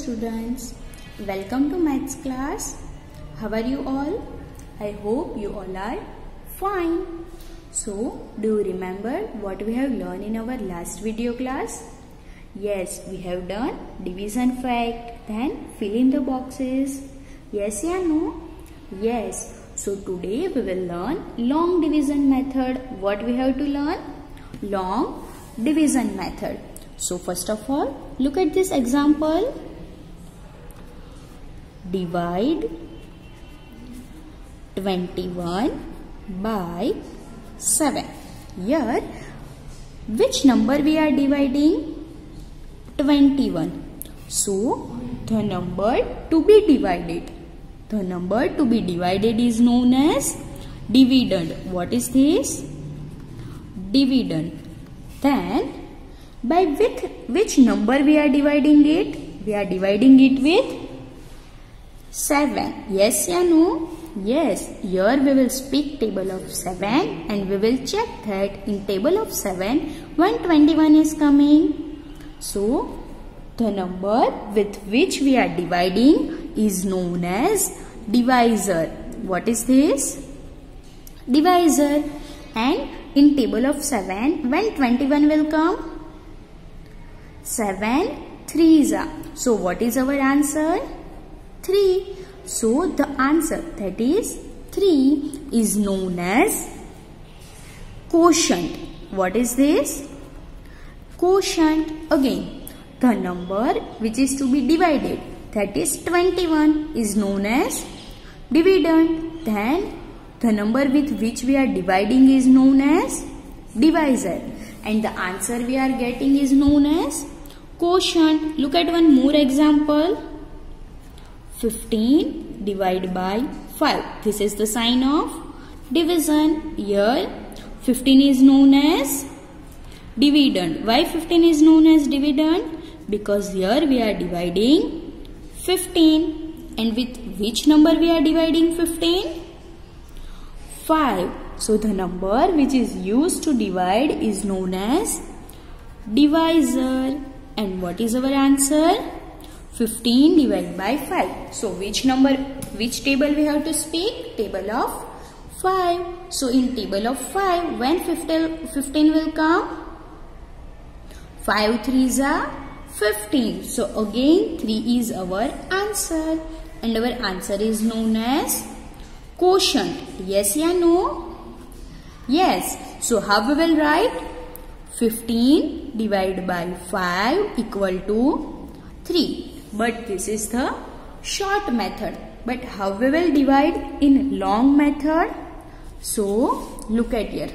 students, welcome to maths class. How are you all? I hope you all are fine. So, do you remember what we have learned in our last video class? Yes, we have done division fact, then fill in the boxes. Yes or no? Yes. So, today we will learn long division method. What we have to learn? Long division method. So, first of all, look at this example. Divide 21 by 7. Here, which number we are dividing? 21. So, the number to be divided. The number to be divided is known as dividend. What is this? Dividend. Then, by which number we are dividing it? We are dividing it with 7. Yes or no? Yes. Here we will speak table of 7 and we will check that in table of 7 when 21 is coming. So, the number with which we are dividing is known as divisor. What is this? Divisor. And in table of 7 when 21 will come? 7 3s are. So, what is our answer? 3. So, the answer that is 3 is known as quotient. What is this? Quotient. Again, the number which is to be divided, that is 21, is known as dividend. Then, the number with which we are dividing is known as divisor. And the answer we are getting is known as quotient. Look at one more example. 15 divided by 5. This is the sign of division. Here 15 is known as dividend. Why 15 is known as dividend? Because here we are dividing 15. And with which number we are dividing 15? 5. So the number which is used to divide is known as divisor. And what is our answer? 15 divided by 5. So which table we have to speak? Table of 5. So in table of 5, when 15 will come? 5 3s are 15. So again 3 is our answer. And our answer is known as quotient. Yes or no? Yes. So how we will write? 15 divided by 5 equal to 3. But this is the short method. But how we will divide in long method? So, look at here.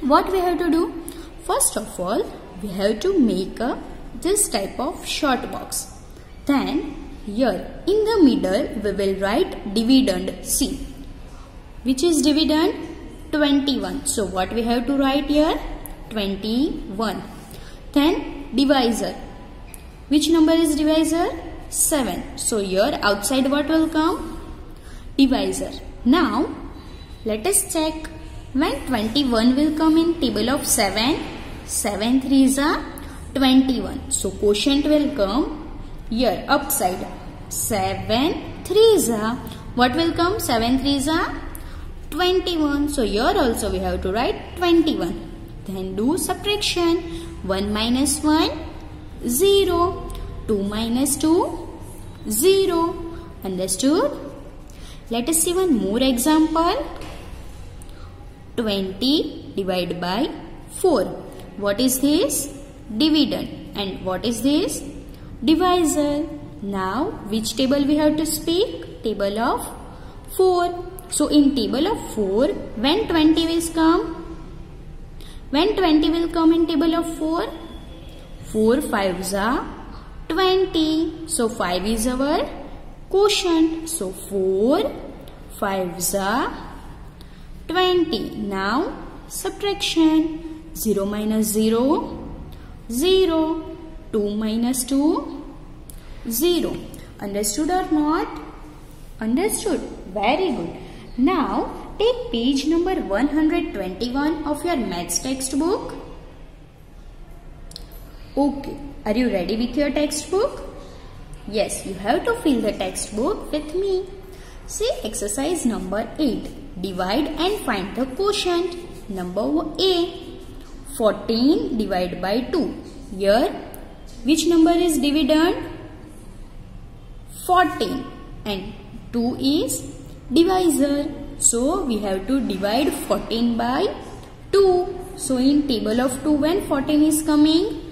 What we have to do? First of all, we have to make this type of short box. Then, here in the middle, we will write dividend. See, which is dividend? 21. So, what we have to write here? 21. Then, divisor. Which number is divisor? 7. So here outside what will come? Divisor. Now let us check when 21 will come in table of 7. 7 3s are 21. So quotient will come here upside. 7 3s are. What will come? 7 3s are 21. So here also we have to write 21. Then do subtraction. 1 minus 1. 0. 2 minus 2, 0. Understood? Let us see one more example. 20 divided by 4. What is this? Dividend. And what is this? Divisor. Now, which table we have to speak? Table of 4. So, in table of 4, when 20 will come? When 20 will come in table of 4? 4 5s are 20. So 5 is our quotient. So 4 5s are 20. Now subtraction. 0 minus 0, 0. 2 minus 2, 0. Understood or not? Understood. Very good. Now take page number 121 of your maths textbook. Okay, are you ready with your textbook? Yes, you have to fill the textbook with me. See exercise number 8. Divide and find the quotient. Number A. 14 divided by 2. Here, which number is dividend? 14. And 2 is divisor. So, we have to divide 14 by 2. So, in table of 2, when 14 is coming?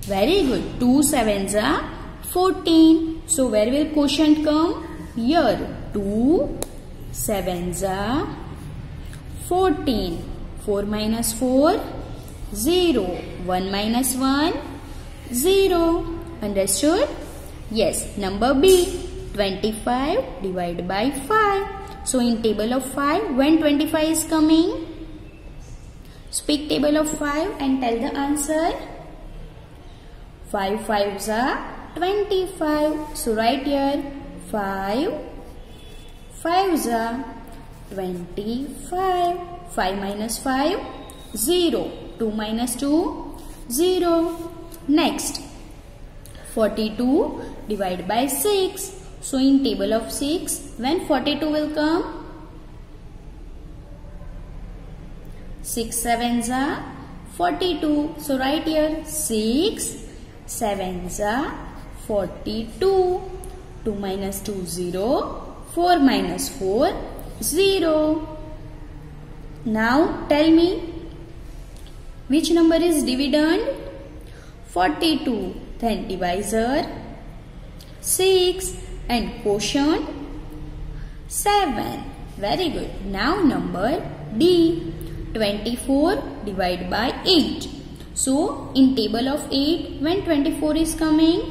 Very good. 2 sevens are 14. So, where will quotient come? Here. 2 sevens are 14. 4 minus 4, 0. 1 minus 1, 0. Understood? Yes. Number B. 25 divided by 5. So, in table of 5, when 25 is coming? Speak table of 5 and tell the answer. 5 5s are 25. So, write here 5 5s are 25. 5 minus 5, 0. 2 minus 2, 0. Next, 42 divided by 6. So, in table of 6, when 42 will come? 6 sevens are 42. So, write here 6 sevens are 42. 2 minus 2, 0. 4 minus 4, 0. Now, tell me, which number is dividend? 42. Then divisor 6 and quotient 7. Very good. Now, number D. 24 divided by 8. So, in table of 8, when 24 is coming?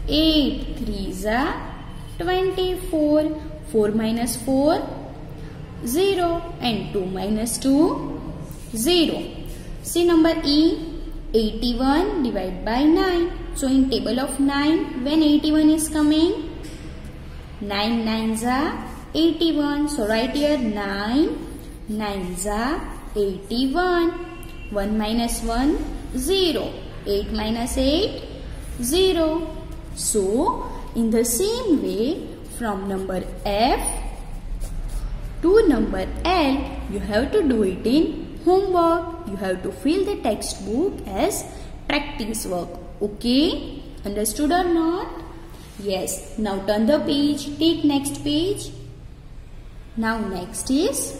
8 3s are 24. 4 minus 4, 0. And 2 minus 2, 0. See number E. 81 divided by 9. So, in table of 9, when 81 is coming? 9 9s are 81. So, write here 9 9s are 81. 1 minus 1, 0. 8 minus 8, 0. So, in the same way, from number F to number L, you have to do it in homework. You have to fill the textbook as practice work. Okay? Understood or not? Yes. Now turn the page. Take next page. Now next is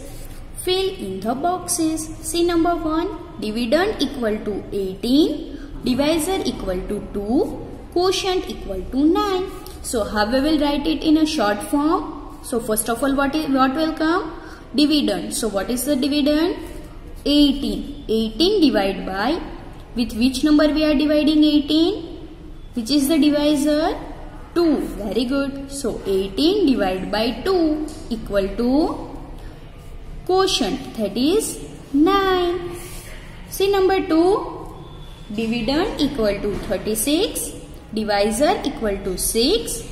fill in the boxes. See number 1. Dividend equal to 18. Divisor equal to 2. Quotient equal to 9. So how we will write it in a short form? So first of all, what will come? Dividend. So what is the dividend? 18. 18 divided by, with which number we are dividing 18? Which is the divisor? 2. Very good. So 18 divided by 2 equal to quotient, that is 9. See number 2. Dividend equal to 36. Divisor equal to 6.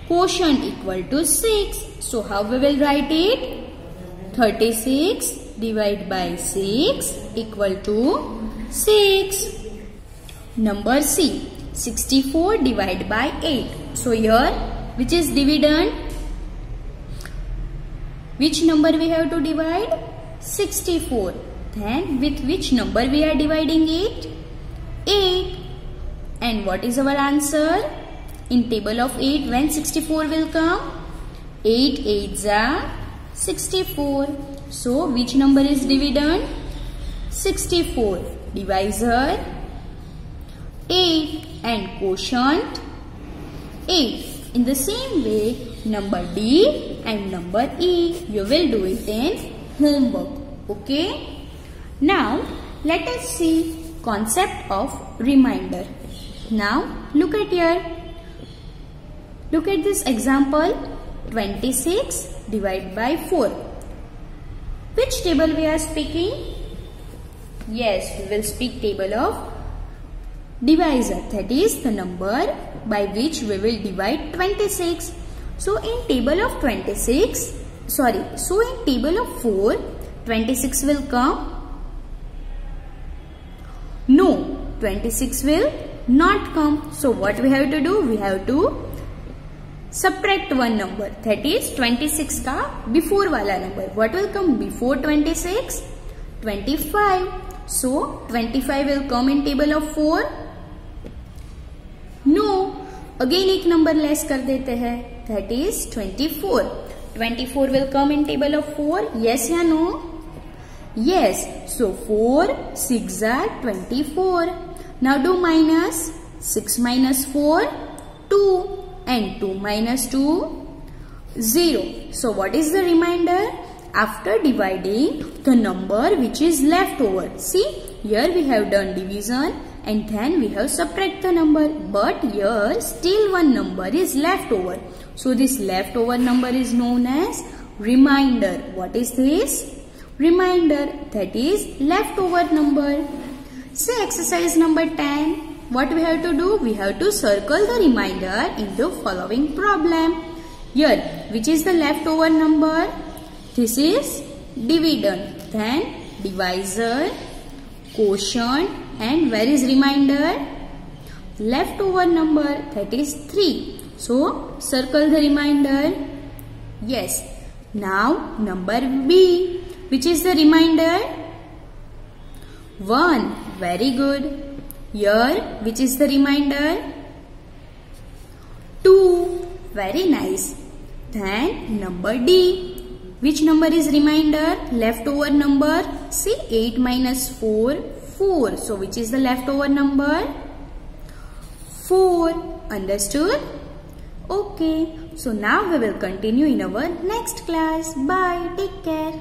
Quotient equal to 6. So how we will write it? 36 divided by 6 equal to 6. Number C. 64 divided by 8. So here, which is dividend? Which number we have to divide? 64. Then with which number we are dividing it? 8. And what is our answer? In table of 8, when 64 will come? 8 8s are 64. So, which number is dividend? 64. Divisor 8 and quotient 8. In the same way, number D and number E, you will do it in homework. Okay? Now, let us see concept of remainder. Now, look at here. Look at this example. 26 divided by 4. Which table we are speaking? Yes, we will speak table of divisor. That is the number by which we will divide 26. So, in table of 26, so in table of 4, 26 will come? No, 26 will not come. So what we have to do? We have to subtract one number, that is 26 का before वाला number. What will come before 26? 25. So 25 will come in table of 4. No. Again एक number less कर देते हैं, that is 24. 24 will come in table of 4. Yes या no? Yes. So 4 6 are 24. Now do minus. 6 minus 4 2 and 2 minus 2 0. So what is the remainder? After dividing the number which is left over. See, here we have done division and then we have subtract the number, but here still one number is left over. So this leftover number is known as remainder. What is this? Remainder, that is leftover number. Say exercise number 10. What we have to do? We have to circle the remainder in the following problem. Here, which is the leftover number? This is dividend. Then divisor, quotient, and where is remainder? Leftover number, that is 3. So circle the remainder. Yes. Now number B. Which is the remainder? 1. Very good. Here, which is the remainder? 2. Very nice. Then number D. Which number is remainder? Leftover number. See, 8 minus 4, 4. So which is the leftover number? 4. Understood? Okay. So now we will continue in our next class. Bye. Take care.